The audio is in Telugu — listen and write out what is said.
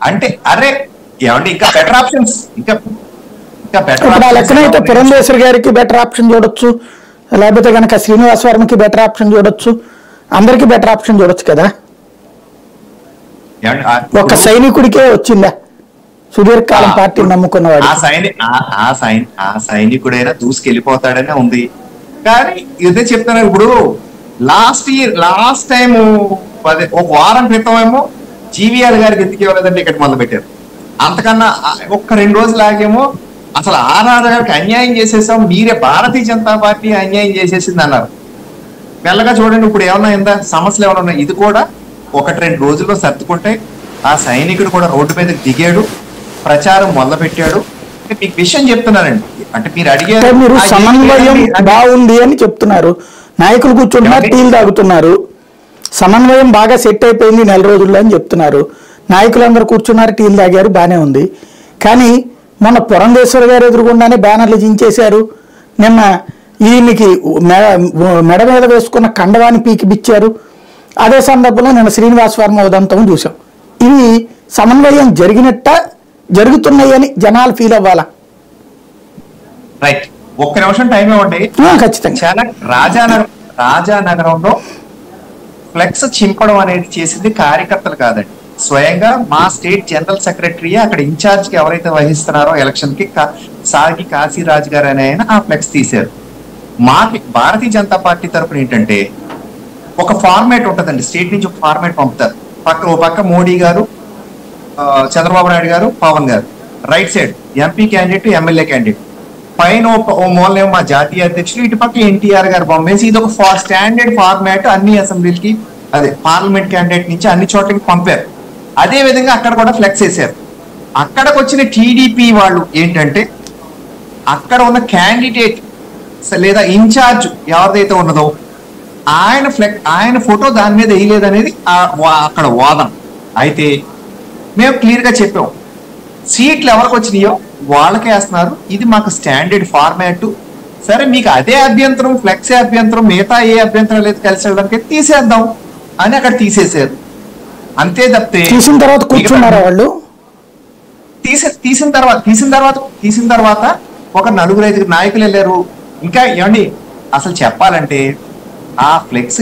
అంటే అరే ఏమంటే ఇంకా బెటర్ ఆప్షన్స్ ఇంకా ఇప్పుడు ఆ లెక్కన అయితే పురంధేశ్వరి గారికి బెటర్ ఆప్షన్ చూడొచ్చు, లేకపోతే కనుక శ్రీనివాస్ వర్మకి బెటర్ ఆప్షన్ చూడొచ్చు, అందరికి బెటర్ ఆప్షన్ చూడొచ్చు కదా. ఒక సైనికుడికే వచ్చిందా సుదీర్ఘకాలం పార్టీని నమ్ముకున్నవాడు? ఆ సైనికుడైనా దూసుకెళ్ళిపోతాడనే ఉంది. కానీ ఇదే చెప్తున్నారు, ఇప్పుడు లాస్ట్ టైం ఒక వారం క్రితం ఏమో జీవీఆర్ గారికి ఎందుకు ఇవ్వలేదని టికెట్ మొదలు పెట్టారు. అంతకన్నా ఒక్క 2 రోజులు ఆగేమో అసలు ఆర్ఆర్ గారికి అన్యాయం చేసేసాం, మీరే భారతీయ జనతా పార్టీ అన్యాయం చేసేసింది అన్నారు. మెల్లగా చూడండి ఇప్పుడు ఏమన్నా ఇందా సమస్యలు ఏమైనా ఉన్నాయి. ఇది కూడా 1-2 రోజుల్లో సర్దుకుంటే ఆ సైనికుడు కూడా రోడ్డు మీద దిగాడు, ప్రచారం మొదలు పెట్టాడు. మీకు విషయం చెప్తున్నానండి, అంటే మీరు అడిగారు మీరు సమన్వయం బాగుంది అని చెప్తున్నారు, నాయకులు కూర్చుంటున్నారు, టీలు తాగుతున్నారు, సమన్వయం బాగా సెట్ అయిపోయింది 4 రోజుల్లో అని చెప్తున్నారు. నాయకులందరూ కూర్చున్నారు, టీలు తాగారు, బాగానే ఉంది. కానీ మొన్న పురంధేశ్వరి గారు ఎదురుగుండానే బ్యానర్లు జించేశారు. నిన్న ఈయనకి మెడ మీద వేసుకున్న కండవాన్ని పీకి బిచ్చారు. అదే సందర్భంలో నిన్న శ్రీనివాస్ వర్మ ఉదంతం చూసాం. ఇవి సమన్వయం జరుగుతున్నాయని జనాలు ఫీల్ అవ్వాలా? రైట్, ఒక్క నిమిషం టైం ఇవ్వండి. ఖచ్చితంగా. రాజానగరంలో ఫ్లెక్స్ చింపడం అనేది చేసింది కార్యకర్తలు కాదండి, స్వయంగా మా స్టేట్ జనరల్ సెక్రటరీ అక్కడ ఇన్ఛార్జ్ కి ఎవరైతే వహిస్తున్నారో ఎలక్షన్ కి సాగి కాశీరాజు గారు అనే ఆయన ఆ ఫ్లెక్స్ తీశారు. మాకి భారతీయ జనతా పార్టీ తరఫున ఏంటంటే ఒక ఫార్మేట్ ఉంటుందండి, స్టేట్ నుంచి ఒక ఫార్మేట్ పంపుతారు. పక్క మోడీ గారు, చంద్రబాబు నాయుడు గారు, పవన్ గారు, right side MP candidate, MLA candidate, పైన ఓ మూలనేమో మా జాతీయ అధ్యక్షుడు, ఇటు పక్క ఎన్టీఆర్ గారు బొమ్మేసి ఇది ఒక స్టాండర్డ్ ఫార్మాట్ అన్ని అసెంబ్లీలకి అదే పార్లమెంట్ క్యాండిడేట్ నుంచి అన్ని చోట్లకి పంపారు. అదే విధంగా అక్కడ కూడా ఫ్లెక్స్ వేశారు. అక్కడికి వచ్చిన టీడీపీ వాళ్ళు ఏంటంటే అక్కడ ఉన్న క్యాండిడేట్ లేదా ఇన్ఛార్జ్ ఎవరిదైతే ఉన్నదో ఆయన ఫోటో దాని మీద వేయలేదనేది అక్కడ వాదన. అయితే మేము క్లియర్ గా చెప్పాం, సీట్లు ఎవరికి వచ్చినాయో వాళ్ళకే వేస్తున్నారు, ఇది మాకు స్టాండర్డ్ ఫార్మాట్. సరే మీకు అదే అభ్యంతరం, ఫ్లెక్సే అభ్యంతరం, మిగతా ఏ అభ్యంతరం లేదు కలిసి వెళ్ళడానికి తీసేద్దాం అని అక్కడ తీసేసారు. అంతే తప్పితే తీసిన తర్వాత కూర్చున్నారా వాళ్ళు? తీసిన తర్వాత ఒక 4-5 నాయకులు వెళ్ళారు. ఇంకా ఏమండి అసలు చెప్పాలంటే ఆ ఫ్లెక్స్